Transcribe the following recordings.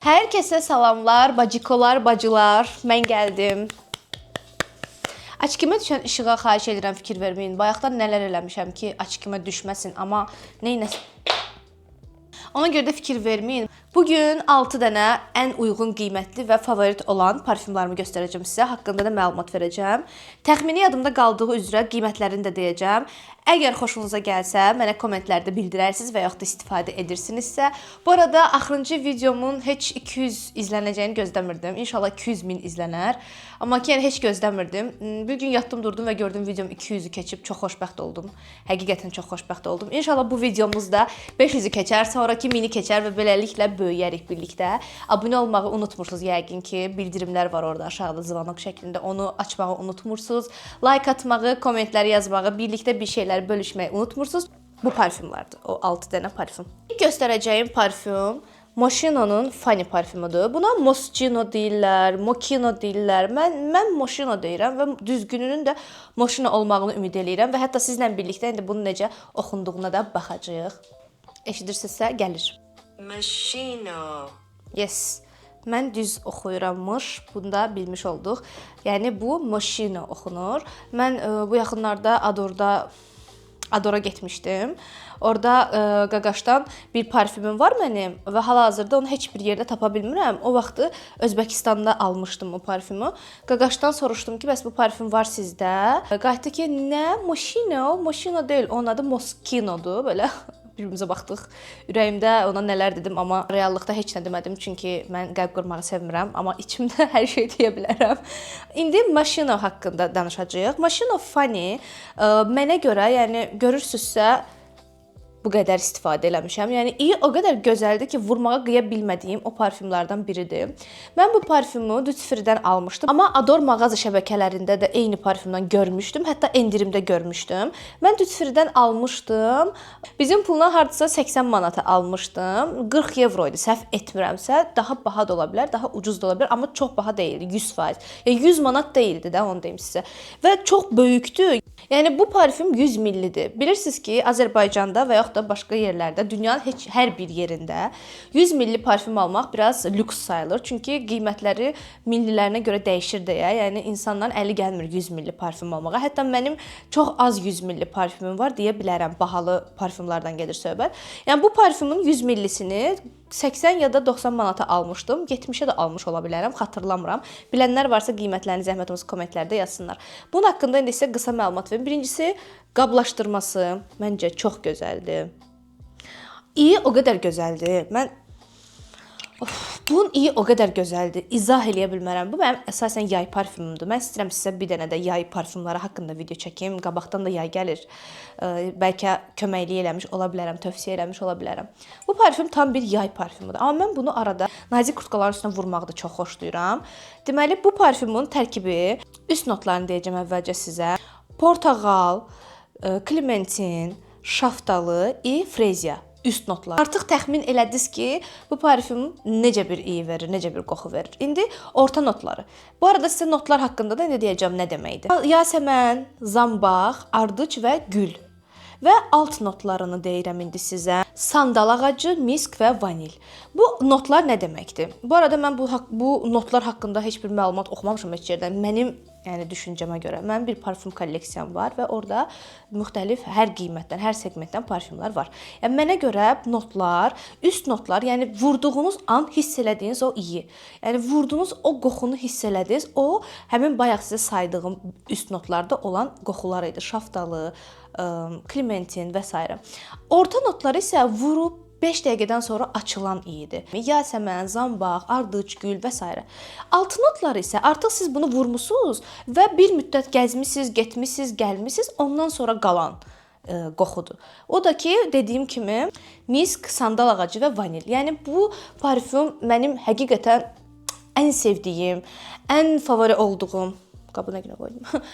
Herkese salamlar, bacikolar, bacılar. Mən gəldim. Açkimə düşən işığa xahiş edirəm, fikir verməyin. Bayaqdan nələr eləmişəm ki, açkimə düşməsin, amma neynəsin? Ona görə də fikir verməyin. Bugün 6 dənə ən uyğun qiymətli və favorit olan parfümlərimi göstərəcəm sizə. Haqqında da məlumat verəcəm. Təxmini yadımda qaldığı üzrə qiymətlərini də deyəcəm. Əgər xoşunuza gəlsə, mənə kommentlərdə bildirərsiniz və yaxud da istifadə edirsinizsə. Bu arada axırıncı videomun heç 200 izlənəcəyini gözləmirdim. İnşallah 200 min izlənər. Amma ki, yəni heç gözləmirdim. Bir gün yatdım, durdum və gördüm videom 200'ü keçib. Çox xoşbəxt oldum. Həqiqətən çox xoşbəxt oldum. İnşallah bu videomuzda 500'ü keçər, sonraki 1000'i keçər və beləliklə böyüyərik birlikdə. Abunə olmağı unutmursunuz yəqin ki. Bildirimlər var orada aşağıda zvanok şəklində. Onu açmağı unutmursunuz. Like atmağı, kommentlər yazmağı, birlikdə bir şeylər bölüşməyi unutmursunuz. Bu parfümlərdir. O 6 dənə parfüm. İlk göstərəcəyim parfüm Moschino'nun Fanny parfümüdür. Buna Moschino deyirlər, Moschino deyirlər. Mən Moschino deyirəm və düzgününün də Moschino olmağını ümid eləyirəm və hətta sizlə birlikdə indi bunun necə oxunduğuna da baxacağıq. Eşidirsinizsə gəlir. Moschino. Yes. Mən düz oxuyurammış. Bunu da bilmiş olduq. Yəni bu Moschino oxunur. Mən bu yaxınlarda Adora getmişdim. Orada Qaqaşdan bir parfümüm var mənim və hal-hazırda onu heç bir yerdə tapa bilmirəm. O vaxtı Özbəkistanda almışdım o parfümü. Qaqaşdan soruşdum ki, bəs bu parfüm var sizdə? Qayıtdı ki, nə? Moschino deyil. Onun adı Moschino'dur. Belə bir-birimizə baxdıq. Ürəyimdə ona nələr dedim, amma reallıqda heç nə demədim. Çünki mən qəlb qırmağı sevmirəm, amma içimdə hər şey deyə bilərəm. İndi Moschino haqqında danışacağıq. Moschino Fanny mənə görə, yəni görürsünüzsə bu qədər istifadə eləmişəm. Yəni iyi o qədər gözəldir ki, vurmağa qıya bilmədiyim o parfümlərdən biridir. Mən bu parfümü Duty-Free'dən almışdım, amma Adore mağaza şəbəkələrində də eyni parfümdən görmüşdüm, hətta endirimdə görmüşdüm. Mən Duty-Free'dən almışdım. Bizim puluna hardasa 80 manata almışdım. 40 evroydu, səhv etmirəmsə. Daha baha da ola bilər, daha ucuz da ola bilər, amma çox baha deyildi, 100%. Yəni 100 manat deyildi də, onu deyim sizə. Və çox böyükdür. Yəni bu parfüm 100 millidir. Bilirsiniz ki, Azərbaycanda və yaxud da başqa yerlərdə, dünyanın hər bir yerində 100 milli parfüm almaq biraz lüks sayılır. Çünki qiymətləri millilərinə görə dəyişir deyə. Yəni insanların əli gəlmir 100 milli parfüm almağa. Hətta mənim çox az 100 milli parfümüm var deyə bilərəm. Bahalı parfümlərdən gedir söhbət. Yəni bu parfümün 100 millisini 80 ya da 90 manata almışdım. 70'e də almış ola bilərəm, xatırlamıram. Bilənlər varsa qiymətlərini zəhmət olmasa kommentlərdə yazsınlar. Bunun haqqında indi sizə qısa məlumat verim. Birincisi, qablaşdırması məncə çox gözəldir. İyi o qədər gözəldir. Bunun iyi o qədər gözəldir. İzah eləyə bilmərəm. Bu mənim əsasən yay parfümümdür. Mən istəyirəm sizə bir dənə də yay parfümləri haqqında video çəkim. Qabaqdan da yay gəlir. Bəlkə köməklik eləmiş ola bilərəm, tövsiyə eləmiş ola bilərəm. Bu parfüm tam bir yay parfümüdür. Amma mən bunu arada nazik kurtkaların üstünə vurmağı da çox xoşlayıram. Deməli, bu parfümün tərkibi, üst notlarını deyəcəm əvvəlcə sizə. Portağal, klementin, şaftalı, freziya. Üst notlar. Artıq təxmin elədiniz ki, bu parfüm necə bir iyi verir, necə bir qoxu verir. İndi orta notları. Bu arada sizə notlar haqqında da indi deyəcəm nə deməkdir. Yasəmən, zambaq, ardıc və gül. Və alt notlarını deyirəm indi sizə. Sandal ağacı, misk və vanil. Bu notlar nə deməkdir? Bu arada mən bu notlar haqqında heç bir məlumat oxumamışam heç yerdən. Mənim düşüncəmə görə. Mənim bir parfüm kolleksiyam var və orada müxtəlif hər qiymətdən, hər segmentdən parfümlər var. Yəni mənə görə notlar, üst notlar, yəni vurduğunuz an hiss elədiyiniz o iyi. Yəni vurduğunuz o qoxunu hiss elədiniz, o həmin bayaq sizə saydığım üst notlarda olan qoxular idi. Şaftalı, klementin və s. Orta notları isə vurub 5 dəqiqədən sonra açılan iyidir. Yasəmən, zambaq, ardıc, gül və s. Alt notları isə artıq siz bunu vurmusunuz və bir müddət gəzmisiniz, getmisiniz, gəlmisiniz, ondan sonra qalan qoxudur. O da ki, dediyim kimi, misk, sandal ağacı və vanil. Yəni bu parfüm mənim həqiqətən ən sevdiyim, ən favori olduğum, qabına görə qoydum.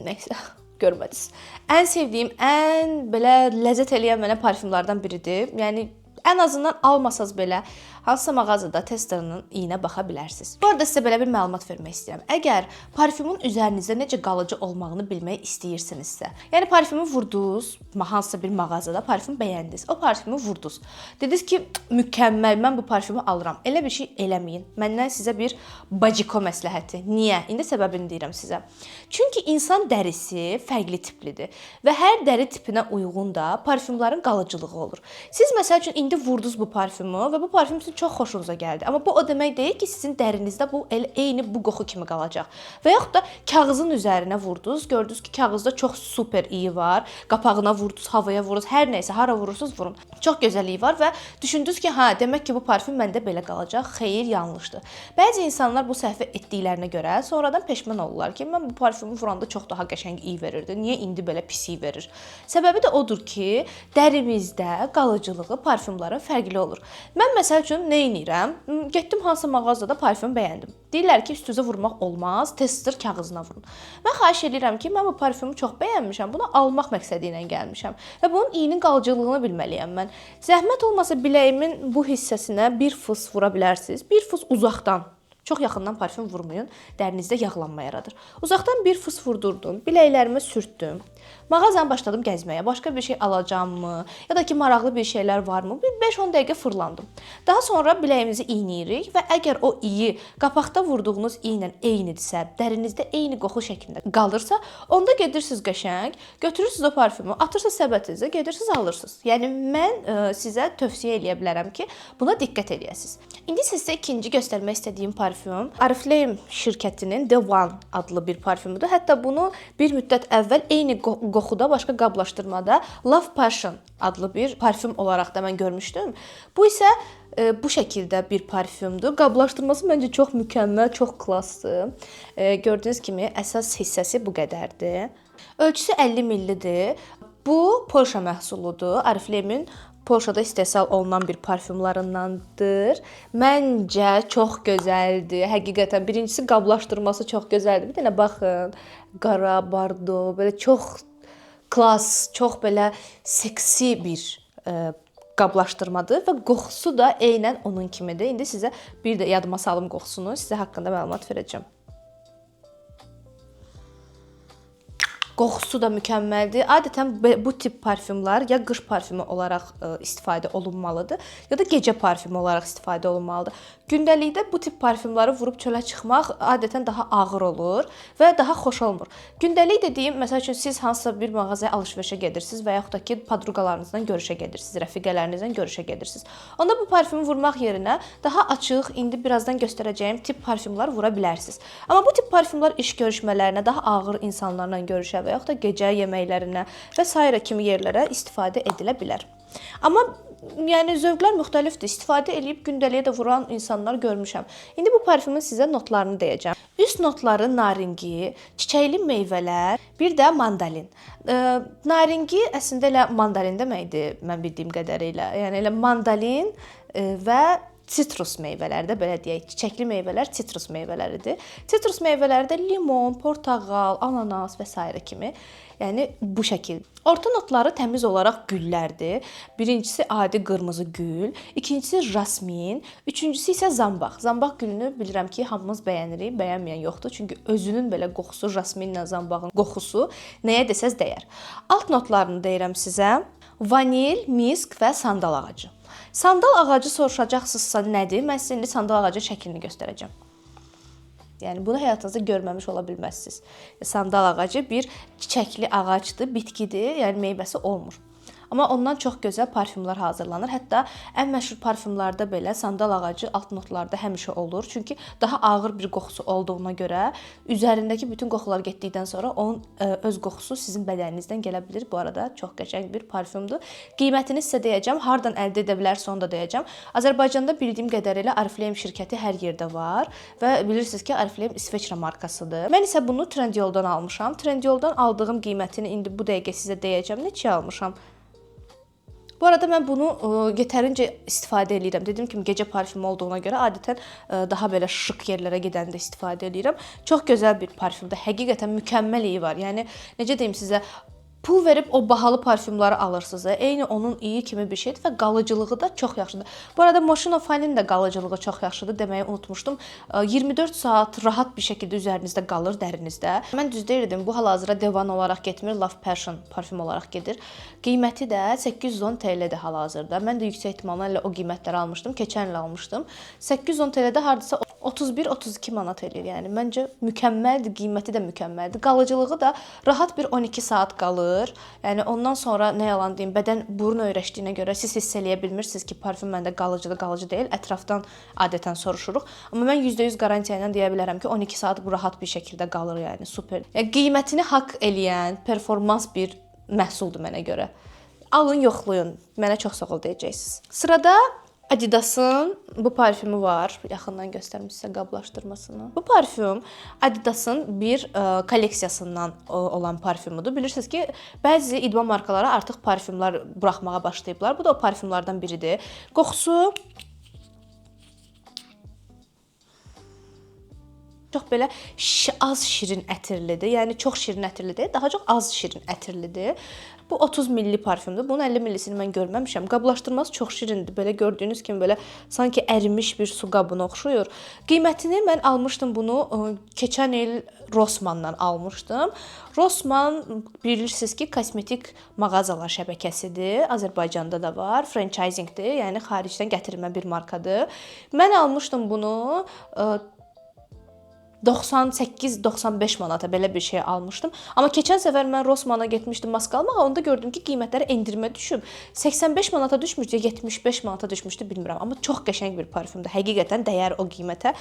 Nəysə, görmədiniz. Ən sevdiyim, ən belə ləzzət eləyən mənə parfümlərdən biridir. Yəni ən azından almasaz belə hansısa mağazada testerinin iyinə baxa bilərsiniz. Bu arada sizə belə bir məlumat vermək istəyirəm. Əgər parfümün üzərinizdə necə qalıcı olmağını bilmək istəyirsinizsə, yəni parfümü vurdunuz, hansısa bir mağazada parfüm bəyəndiniz. O parfümü vurdunuz. Dediniz ki, mükəmməl, mən bu parfümü alıram. Elə bir şey eləməyin. Məndən sizə bir baciko məsləhəti. Niyə? İndi səbəbini deyirəm sizə. Çünki insan dərisi fərqli tiplidir və hər dəri tipinə uyğun da parfümlərin qalıcılığı olur. Siz məsəl üçün indi vurdunuz bu parfümü və bu parfüm sizin çox xoşunuza gəldi. Amma bu o demək deyil ki, sizin dərinizdə bu eyni bu qoxu kimi qalacaq. Və yaxud da kağızın üzərinə vurdunuz, gördünüz ki, kağızda çox super iyi var. Qapağına vurdunuz, havaya vurdunuz, hər nəysə, hara vurursunuz vurun. Çox gözəl iyi var və düşündünüz ki, hə, demək ki, bu parfüm məndə belə qalacaq. Xeyr, yanlışdır. Bəzi insanlar bu səhvi etdiklərinə görə sonradan peşman olurlar ki, mən bu parfümü vuranda çox daha qəşəng iyi verirdi. Niyə indi belə pis iyi verir? Səbəbi də odur ki, dərimizdə qalıcılığı parfümlərin fərqli olur. Mən məsəl üçün nə edirəm? Getdim hansısa mağazada parfüm bəyəndim. Deyirlər ki, üstünüzə vurmaq olmaz, tester kağızına vurun. Mən xahiş edirəm ki, mən bu parfümü çox bəyənmişəm, bunu almaq məqsədi ilə gəlmişəm və bunun iyinin qalıcılığını bilməliyəm mən. Zəhmət olmasa biləyimin bu hissəsinə bir fıs vura bilərsiniz. Bir fıs uzaqdan. Çox yaxından parfüm vurmayın, dərinizdə yağlanma yaradır. Uzaqdan bir fıs vurdurdum, biləklərimə sürtdüm. Mağazanı başladım gəzməyə. Başqa bir şey alacağamı, ya da ki maraqlı bir şeylər varmı? Bir 5-10 dəqiqə fırlandım. Daha sonra biləyimizi iyniyirik və əgər o iyi qapaqda vurduğunuz iylə eynidirsə, dərinizdə eyni qoxu şəklində qalırsa, onda gedirsiniz qəşəng, götürürsüz o parfümü, atırsınız səbətinizə, gedirsiniz alırsınız. Yəni mən sizə tövsiyə eləyə bilərəm ki, buna diqqət edəsiniz. İndi sizə ikinci göstərmək istədiyim parfüm Oriflame şirkətinin The One adlı bir parfümüdür. Hətta bunu bir müddət əvvəl eyni qoxuda, başqa qablaşdırmada Love Passion adlı bir parfüm olaraq da mən görmüşdüm. Bu isə bu şəkildə bir parfümdür. Qablaşdırması məncə çox mükəmməl, çox klassdır. Gördüyünüz kimi əsas hissəsi bu qədərdir. Ölçüsü 50 ml-dir. Bu Polşa məhsuludur. Oriflame'in Polşada istehsal olunan bir parfümlarındandır. Məncə çox gözəldir. Həqiqətən birincisi qablaşdırması çox gözəldir. Bir dənə baxın. Qara, bardo, belə çox klass, çox belə seksi bir qablaşdırmadır və qoxusu da eynən onun kimidir. İndi sizə bir də yadıma salım qoxusunu, sizə haqqında məlumat verəcəm. Qoxusu da mükəmməldir. Adətən bu tip parfümlər ya qış parfümü olaraq istifadə olunmalıdır, ya da gecə parfümü olaraq istifadə olunmalıdır. Gündəlikdə bu tip parfümləri vurub çölə çıxmaq adətən daha ağır olur və daha xoş olmur. Gündəlik dediyim, məsəl üçün siz hansısa bir mağazaya alış-verişə gedirsiniz və yaxud da ki, podruqalarınızla görüşə gedirsiniz, rəfiqələrinizlə görüşə gedirsiniz. Onda bu parfümü vurmaq yerinə daha açıq, indi birazdan göstərəcəyim tip parfümlər vura bilərsiniz. Amma bu tip parfümlər iş görüşmələrinə, daha ağır insanlarla görüşə və yaxud da gecə yeməklərinə və s. kimi yerlərə istifadə edilə bilər. Amma yəni zövqlər müxtəlifdir. İstifadə edib gündəliyə də vuran insanlar görmüşəm. İndi bu parfümün sizə notlarını deyəcəm. Üst notları naringi, çiçəkli meyvələr, bir də mandalin. Naringi əslində elə mandalin deməkdir mən bildiyim qədərilə. Yəni elə mandalin və sitrus meyvələri də belə deyək, çiçəkli meyvələr sitrus meyvələridir. Sitrus meyvələri də limon, portağal, ananas və s. kimi. Yəni bu şəkil. Orta notları təmiz olaraq güllərdir. Birincisi adi qırmızı gül, ikincisi jasmin, üçüncüsü isə zambaq. Zambaq gülünü bilirəm ki, hamımız bəyənirik, bəyənməyən yoxdur. Çünki özünün belə qoxusu, jasminlə zambağın qoxusu nəyə desəz dəyər. Alt notlarını deyirəm sizə. Vanil, misk və sandal ağacı. Sandal ağacı soruşacaqsınızsa nədir? Mən sizə indi sandal ağacı şəklini göstərəcəm. Yəni bunu həyatınızda görməmiş ola bilməzsiniz. Sandal ağacı bir çiçəkli ağacdır, bitkidir, yəni meyvəsi olmur. Amma ondan çox gözəl parfümlər hazırlanır. Hətta ən məşhur parfümlərdə belə sandal ağacı alt notlarda həmişə olur. Çünki daha ağır bir qoxusu olduğuna görə üzərindəki bütün qoxular getdikdən sonra onun öz qoxusu sizin bədəninizdən gələ bilir. Bu arada çox qəşəng bir parfümdür. Qiymətini sizə deyəcəm, hardan əldə edə bilərsiniz onu da deyəcəm. Azərbaycanda bildiyim qədərilə Oriflame şirkəti hər yerdə var və bilirsiniz ki, Oriflame İsveçrə markasıdır. Mən isə bunu Trendyoldan almışam. Trendyoldan aldığım qiymətini indi bu dəqiqə sizə deyəcəm. Neçəyə almışam? Bu arada mən bunu yetərincə istifadə edirəm. Dediyim kimi gecə parfümü olduğuna görə adətən daha belə şıq yerlərə gedəndə istifadə edirəm. Çox gözəl bir parfümdür. Həqiqətən mükəmməl iyi var. Yəni necə deyim sizə, pul verib o bahalı parfümləri alırsınız. Eyni onun iyi kimi bir şeydir və qalıcılığı da çox yaxşıdır. Bu arada Moschino Fine'in də qalıcılığı çox yaxşıdır deməyi unutmuşdum. 24 saat rahat bir şəkildə üzərinizdə qalır, dərinizdə. Mən düz deyirdim, bu hal-hazırda Devan olaraq getmir, Love Passion parfüm olaraq gedir. Qiyməti də 810 TL-dir hal-hazırda. Mən də yüksək ehtimalla elə o qiymətləri almışdım, keçən il almışdım. 810 TL-də hardasa 31-32 manat eləyir. Yəni məncə mükəmməldir, qiyməti də mükəmməldir. Qalıcılığı da rahat bir 12 saat qalır. Yəni ondan sonra nə yalan deyim, bədən burun öyrəşdiyinə görə siz hiss eləyə bilmirsiniz ki, parfüm məndə qalıcıdır, qalıcı deyil. Ətrafdan adətən soruşuruq. Amma mən %100 qarantiya ilə deyə bilərəm ki, 12 saat bu rahat bir şəkildə qalır, yəni super. Yəni qiymətini haqq eləyən, performans bir məhsuldur mənə görə. Alın, yoxlayın. Mənə çox sağ ol deyəcəksiniz. Sırada Adidas'ın bu parfümü var. Yaxından göstərmişəm sizə qablaşdırmasını. Bu parfüm Adidas'ın bir kolleksiyasından olan parfümüdür. Bilirsiniz ki, bəzi idman markaları artıq parfümlər buraxmağa başlayıblar. Bu da o parfümlərdən biridir. Qoxusu çox belə az şirin ətirlidir. Yəni çox şirin ətirli deyil, daha çox az şirin ətirlidir. Bu 30 milli parfümdür. Bunun 50 millisini mən görməmişəm. Qablaşdırması çox şirindir. Belə gördüyünüz kimi belə sanki ərimiş bir su qabına oxşuyur. Qiymətini mən almışdım bunu keçən il Rossmanndan almışdım. Rossmann bilirsiniz ki, kosmetik mağazalar şəbəkəsidir. Azərbaycanda da var. Franchisingdir. Yəni xaricdən gətirilmə bir markadır. Mən almışdım bunu 98-95 manata belə bir şey almışdım. Amma keçən səfər mən Rossmanna getmişdim maska almağa. Onda gördüm ki, qiymətləri endirmə düşüb. 85 manata düşmüşdü, 75 manata düşmüşdü, bilmirəm. Amma çox qəşəng bir parfümdür. Həqiqətən dəyər o qiymətə.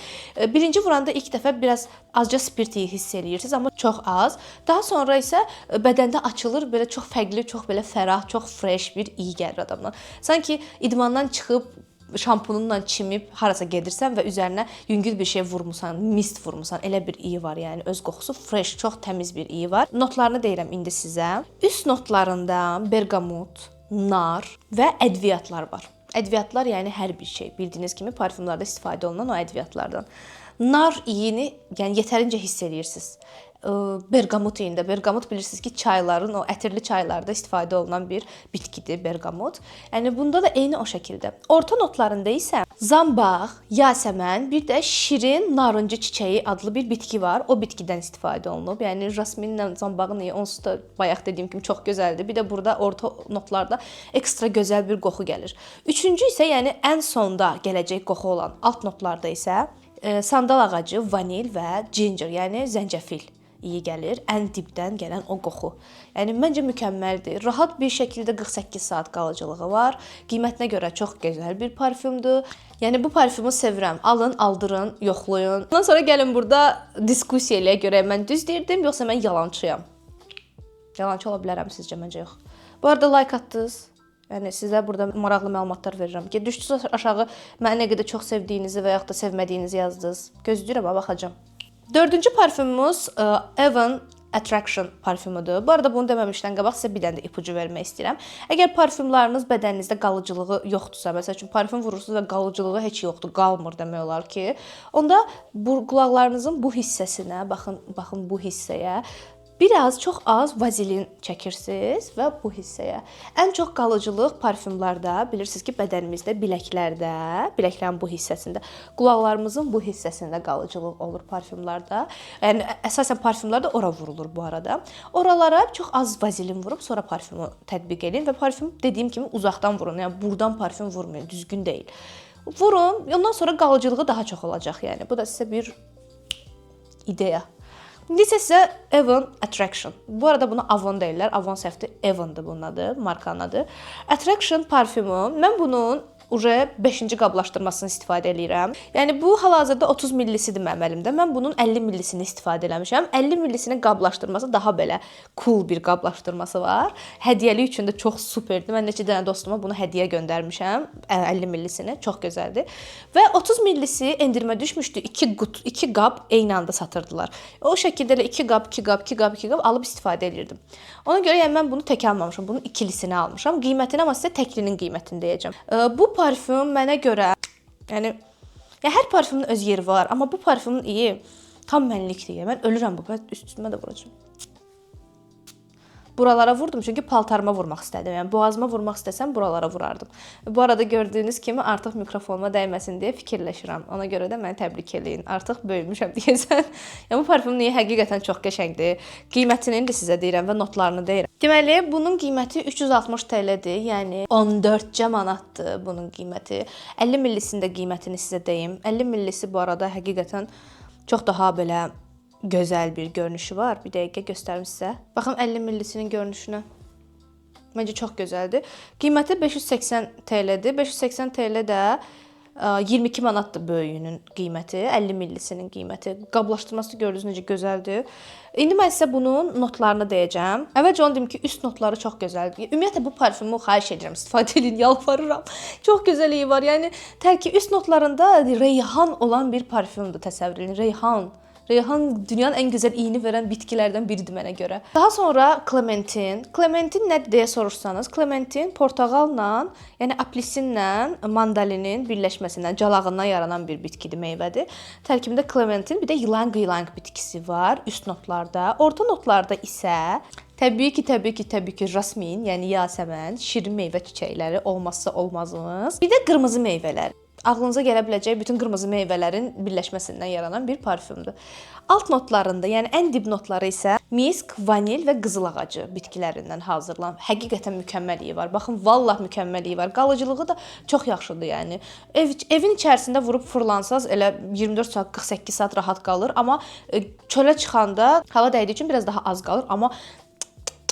Birinci vuranda ilk dəfə biraz azca spirtiyi hiss eləyirsiniz, amma çox az. Daha sonra isə bədəndə açılır, belə çox fərqli, çox belə fərah, çox fresh bir iyi gəlir adamdan. Sanki idmandan çıxıb şampununla çimib harasa gedirsən və üzərinə yüngül bir şey vurmusan, mist vurmusan, elə bir iyi var, yəni öz qoxusu fresh, çox təmiz bir iyi var. Notlarını deyirəm indi sizə. Üst notlarında bergamot, nar və ədviyyatlar var. Ədviyyatlar yəni hər bir şey. Bildiyiniz kimi parfümlərdə istifadə olunan o ədviyyatlardan. Nar iyini yəni yetərincə hiss edirsiniz. Bergamot iyində. Bergamot bilirsiniz ki, çayların, o ətirli çaylarda istifadə olunan bir bitkidir bergamot. Yəni bunda da eyni o şəkildə. Orta notlarında isə zambaq, yasəmən, bir də şirin narıncı çiçəyi adlı bir bitki var. O bitkidən istifadə olunub. Yəni jasminlə zambağın iyi, onsuz da bayaq dediyim kimi çox gözəldir. Bir də burada orta notlarda ekstra gözəl bir qoxu gəlir. Üçüncü isə yəni ən sonda gələcək qoxu olan alt notlarda isə sandal ağacı, vanil və ginger, yəni zəncəfil iyi gəlir. Ən dibdən gələn o qoxu. Yəni məncə mükəmməldir. Rahat bir şəkildə 48 saat qalıcılığı var. Qiymətinə görə çox gözəl bir parfümdür. Yəni bu parfümü sevirəm. Alın, aldırın, yoxlayın. Ondan sonra gəlin burada diskussiya eləyə görə mən düz deyirdim, yoxsa mən yalançıyam. Yalançı ola bilərəm sizcə, məncə yox. Bu arada like atdınız. Yəni sizə burada maraqlı məlumatlar verirəm ki, düşdünüz aşağı məni nə qədər çox sevdiyinizi və yaxud da sevmədiyinizi yazdınız. Gözləyirəm, baxacağam. Dördüncü parfümümüz Evan Attraction parfümüdür. Bu arada bunu deməmişdən qabaq sizə bir dənə də ipucu vermək istəyirəm. Əgər parfümləriniz bədəninizdə qalıcılığı yoxdursa, məsəl üçün parfüm vurursunuz və qalıcılığı heç yoxdur, qalmır demək olar ki, onda bu qulaqlarınızın bu hissəsinə, baxın bu hissəyə biraz çox az vazelin çəkirsiniz və bu hissəyə. Ən çox qalıcılıq parfümlərdə, bilirsiniz ki, bədənimizdə, biləklərdə, biləklərin bu hissəsində, qulaqlarımızın bu hissəsində qalıcılıq olur parfümlərdə. Yəni əsasən parfümlərdə ora vurulur bu arada. Oralara çox az vazelin vurub sonra parfümü tətbiq edin və parfüm dediyim kimi uzaqdan vurun. Yəni burdan parfüm vurmayın, düzgün deyil. Vurun, ondan sonra qalıcılığı daha çox olacaq, yəni. Bu da sizə bir ideya. İndi sizə Evan Attraction. Bu arada buna Avon deyirlər. Avon səhvdir, Evan'dır bunun adı, markanın adı. Attraction parfümü. Mən bunun 5-ci qablaşdırmasını istifadə edirəm. Yəni bu hal-hazırda 30 millisidir mənim əlimdə. Mən bunun 50 millisini istifadə eləmişəm. 50 millisinin qablaşdırması daha belə cool bir qablaşdırması var. Hədiyyəlik üçün də çox superdir. Mən neçə dənə dostuma bunu hədiyyə göndərmişəm. 50 millisini. Çox gözəldir. Və 30 millisi endirmə düşmüşdü. 2 qab eyni anda satırdılar. O şəkildə də 2 qab alıb istifadə edirdim. Ona görə yəni mən bunu tək almamışam. Bunun ikilisini almışam. Qiymətini amma sizə təklinin qiymətini deyəcəm. Bu parfüm mənə görə, yəni hər parfümün öz yeri var, amma bu parfümün iyi tam mənlikdir. Mən ölürəm bu, üstümə də vuracağam. buralara vurdum çünki paltarıma vurmaq istədim. Yəni boğazıma vurmaq istəsəm buralara vurardım. Bu arada gördüyünüz kimi artıq mikrofonuma dəyməsin deyə fikirləşirəm. Ona görə də məni təbrik eləyin. Artıq böyümüşəm deyəsən. Yəni bu parfüm niyə həqiqətən çox qəşəngdir. Qiymətini indi sizə deyirəm və notlarını deyirəm. Deməli, bunun qiyməti 360 TL-dir. Yəni 14 manatdır bunun qiyməti. 50 millisinin də qiymətini sizə deyim. 50 millisi bu arada həqiqətən çox daha belə gözəl bir görünüşü var. Bir dəqiqə göstərim sizə. Baxın 50 millisinin görünüşünə. Məncə çox gözəldir. Qiyməti 580 TL-dir. 580 TL də 22 manatdır böyüyünün qiyməti, 50 millisinin qiyməti. Qablaşdırması gördünüz necə gözəldir. İndi mən sizə bunun notlarını deyəcəm. Əvvəlcə onu deyim ki, üst notları çox gözəldir. Ümumiyyətlə bu parfümü xahiş edirəm, istifadə edin, yalvarıram. Çox gözəl iyi var. Yəni tərkib üst notlarında reyhan olan bir parfümdür, təsəvvür edin. Reyhan. Reyhan dünyanın ən gözəl iyini verən bitkilərdən biridir mənə görə. Daha sonra Clementine. Clementine nədir deyə soruşsanız, Clementine portağalla, yəni apelsinlə mandalinin birləşməsindən, calağından yaranan bir bitkidir, meyvədir. Tərkibində Clementine, bir də ylang-ylang bitkisi var üst notlarda. Orta notlarda isə təbii ki, jasmin, yəni yasəmən, şirin meyvə çiçəkləri olmazsa olmazımız. Bir də qırmızı meyvələr. Ağlınıza gələ biləcək bütün qırmızı meyvələrin birləşməsindən yaranan bir parfümdür. Alt notlarında, yəni ən dib notları isə misk, vanil və qızıl ağacı bitkilərindən hazırlanıb. Həqiqətən mükəmməl iyi var. Baxın, vallah mükəmməl iyi var. Qalıcılığı da çox yaxşıdır, yəni. Evin içərisində vurub fırlansaz elə 24 saat, 48 saat rahat qalır, amma çölə çıxanda hava dəydiyi üçün biraz daha az qalır, amma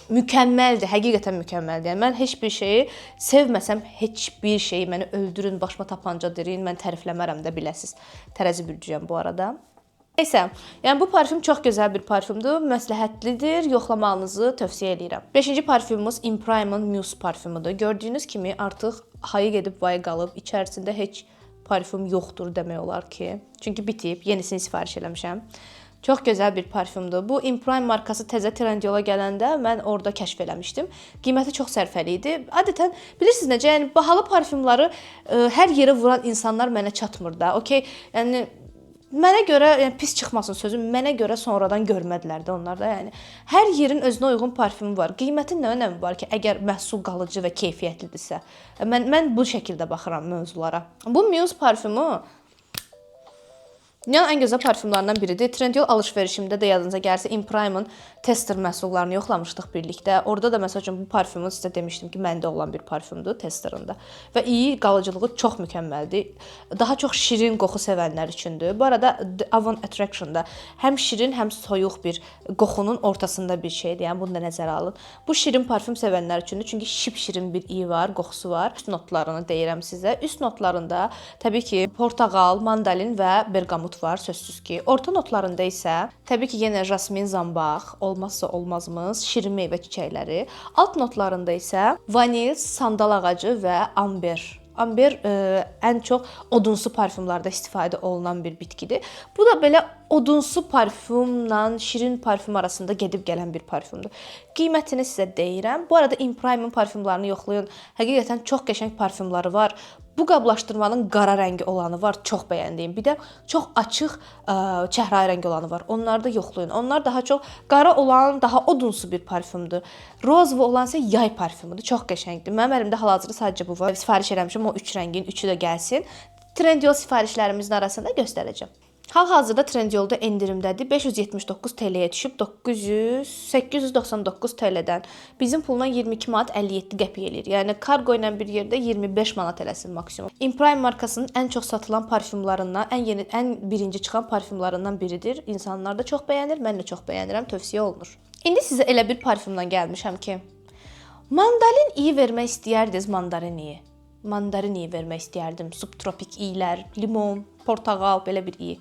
mükəmməldir, həqiqətən mükəmməldir. Yəni mən heç bir şeyi sevməsəm, heç bir şeyi məni öldürün, başıma tapanca dirin, mən tərifləmərəm də biləsiz. Tərəzi bürcüyəm bu arada. Nəysə, yəni bu parfüm çox gözəl bir parfümdür, məsləhətlidir, yoxlamağınızı tövsiyə edirəm. 5-ci parfümümüz Imprime'ın Muse parfümüdür. Gördüyünüz kimi artıq hayı gedib vay qalıb, içərisində heç parfüm yoxdur demək olar ki. Çünki bitib, yenisini sifariş eləmişəm. Çox gözəl bir parfümdür. Bu Imprime markası təzə Trendyol-a gələndə mən orada kəşf eləmişdim. Qiyməti çox sərfəli idi. Adətən bilirsiniz necə, yəni bahalı parfümləri hər yerə vuran insanlar mənə çatmır da. Okay, yəni mənə görə, yəni pis çıxmasın sözüm, mənə görə sonradan görmədilər də onlar da, yəni hər yerin özünə uyğun parfümü var. Qiymətin nə önəmi var ki, əgər məhsul qalıcı və keyfiyyətlidirsə. Mən bu şəkildə baxıram mövzulara. Bu Muse parfümü dünyanın ən gözəl parfümlərindən biridir. Trendyol alış-verişimdə də yadınıza gəlsə Imprime'ın tester məhsullarını yoxlamışdıq birlikdə. Orada da məsəl üçün bu parfümü sizə demişdim ki, məndə olan bir parfümdür testerində. Və iyi qalıcılığı çox mükəmməldir. Daha çox şirin qoxu sevənlər üçündür. Bu arada The Avon Attraction-da həm şirin, həm soyuq bir qoxunun ortasında bir şeydir. Yəni bunu da nəzərə alın. Bu şirin parfüm sevənlər üçündür. Çünki şip-şirin bir iyi var, qoxusu var. Üst notlarını deyirəm sizə. Üst notlarında təbii ki, portağal, mandalin və bergamot var, sözsüz ki. Orta notlarında isə təbii ki, yenə jasmin, zambaq, olmazsa olmazımız, şirin meyvə çiçəkləri. Alt notlarında isə vanil, sandal ağacı və amber. Amber ən çox odunsu parfümlərdə istifadə olunan bir bitkidir. Bu da belə odunsu parfümlə şirin parfüm arasında gedib gələn bir parfümdür. Qiymətini sizə deyirəm. Bu arada Imprime'ın parfümlərini yoxlayın. Həqiqətən çox qəşəng parfümləri var. Bu qablaşdırmanın qara rəngi olanı var, çox bəyəndiyim. Bir də çox açıq çəhrayı rəngi olanı var. Onları da yoxlayın. Onlar daha çox qara olan, daha odunsu bir parfümdür. Rozvu olan isə yay parfümüdür. Çox qəşəngdir. Mənim əlimdə hal-hazırda sadəcə bu var. Sifariş eləmişəm, o 3 rəngin 3-ü də gəlsin. Trendyol sifarişlərimizin arasında göstərəcəm. Hal-hazırda Trendyolda endirimdədir. 579 TL-yə düşüb 899 TL-dən. Bizim pulla 22 manat 57 qəpik eləyir. Yəni kargo ilə bir yerdə 25 manat eləsin maksimum. Imprime markasının ən çox satılan parfümlərindən, ən birinci çıxan parfümlərindən biridir. İnsanlar da çox bəyənir, mən də çox bəyənirəm, tövsiyə olunur. İndi sizə elə bir parfümlə gəlmişəm ki, mandalin iyi vermək istəyərdiniz, mandarin iyi. Mandarin iyi vermək istəyərdim. Subtropik iyilər, limon, portağal, belə bir iyi.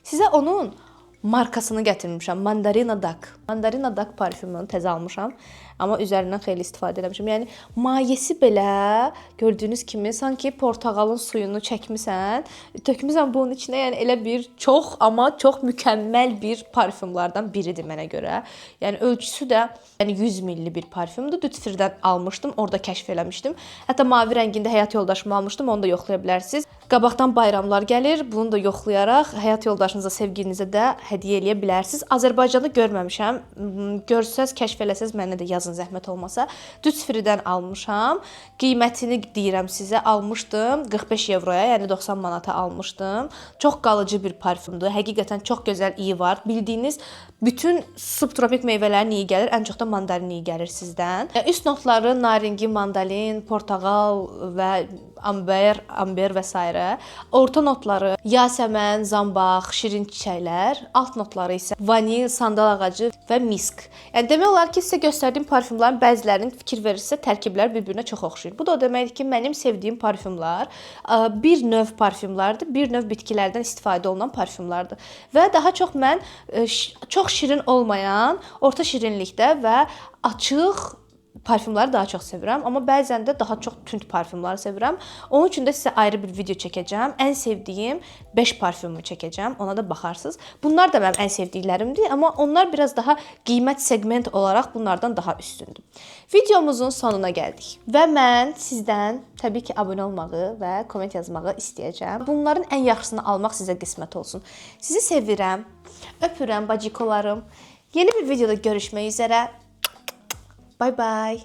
Sizə onun markasını gətirmişəm. Mandarina Duck. Mandarina Duck parfümünü təzə almışam. Amma üzərindən xeyli istifadə eləmişəm. Yəni mayesi belə gördüyünüz kimi sanki portağalın suyunu çəkmisən, tökmüsən bunun içinə. Yəni elə bir çox, amma çox mükəmməl bir parfümlərdən biridir mənə görə. Yəni ölçüsü də 100 milli bir parfümdür. Duty-Free'dən almışdım, orada kəşf eləmişdim. Hətta mavi rəngində həyat yoldaşımı almışdım, onu da yoxlaya bilərsiniz. Qabaqdan bayramlar gəlir. Bunu da yoxlayaraq həyat yoldaşınıza, sevgilinizə də hədiyyə eləyə bilərsiniz. Azərbaycanda görməmişəm. Görsəz, kəşf eləsəz mənə də yazın zəhmət olmasa. Duty Free-dən almışam. Qiymətini deyirəm sizə, almışdım 45 evroya, yəni 90 manata almışdım. Çox qalıcı bir parfümdür. Həqiqətən çox gözəl iyi var. Bildiyiniz bütün subtropik meyvələrin iyi gəlir, ən çox da mandarin iyi gəlir sizdən. Üst notları naringi, mandalin, portağal və amber və s. Orta notları yasəmən, zambaq, şirin çiçəklər, alt notları isə vanil, sandal ağacı və misk. Yəni demək olar ki, sizə göstərdiyim parfümlərin bəzilərinin fikir verirsə tərkiblər bir-birinə çox oxşayır. Bu da o deməkdir ki, mənim sevdiyim parfümlər bir növ parfümlərdir, bir növ bitkilərdən istifadə olunan parfümlərdir. Və daha çox mən çox şirin olmayan, orta şirinlikdə və açıq parfümləri daha çox sevirəm, amma bəzən də daha çox tünd parfümləri sevirəm. Onun üçün də sizə ayrı bir video çəkəcəm. Ən sevdiyim 5 parfümü çəkəcəm. Ona da baxarsınız. Bunlar da mənim ən sevdiklərimdir, amma onlar biraz daha qiymət segment olaraq bunlardan daha üstündür. Videomuzun sonuna gəldik və mən sizdən təbii ki, abunə olmağı və komment yazmağı istəyəcəm. Bunların ən yaxşısını almaq sizə qismət olsun. Sizi sevirəm, öpürəm bacikolarım. Yeni bir videoda görüşmək üzərə. Bye bye.